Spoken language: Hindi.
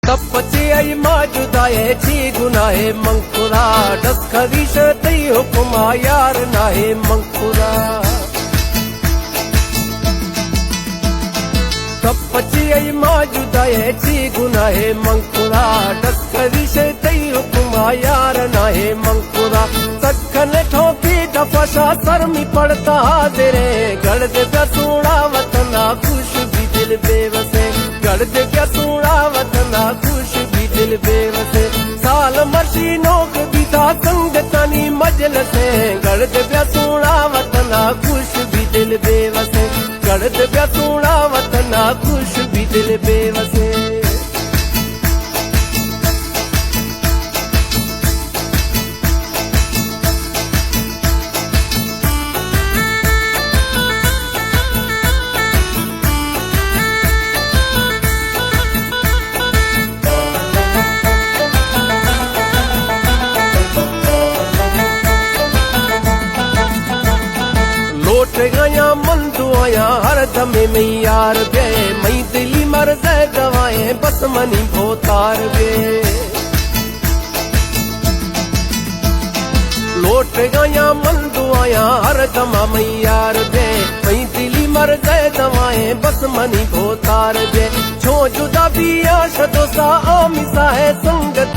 तपचे आई माजुदाए छी गुनाहे मंकुरा डस खरीश तई हुकुमा यार नाहे मंकुरा तपचे आई माजुदाए छी गुनाहे मंकुरा डस खरीश तई हुकुमा यार नाहे मंकुरा सखन ठोकी दफशा सरमी पड़ता हाजिरे गड़ दे सूड़ा वतना खुश भी दिल बेवसे गड़ दे सूड़ा वतना खुश भी दिल बेवसे साल मर्शी नोक भी था संगतनी मजलसे गड़ दे सूड़ा वतना खुश भी दिल बेवसे गड़ दे सूड़ा वतना खुश भी दिल बेवसे लोट गया मन दुआया हर दमे में यार बे मई दिली मर्ज गवाए बस मनी भोतार बे लोट गया मन दुआया हर दमा में यार बे मई दिली मर्ज गवाए बस मनी भोतार बे छो जुदा भी आश दोसा आमिसा है संगत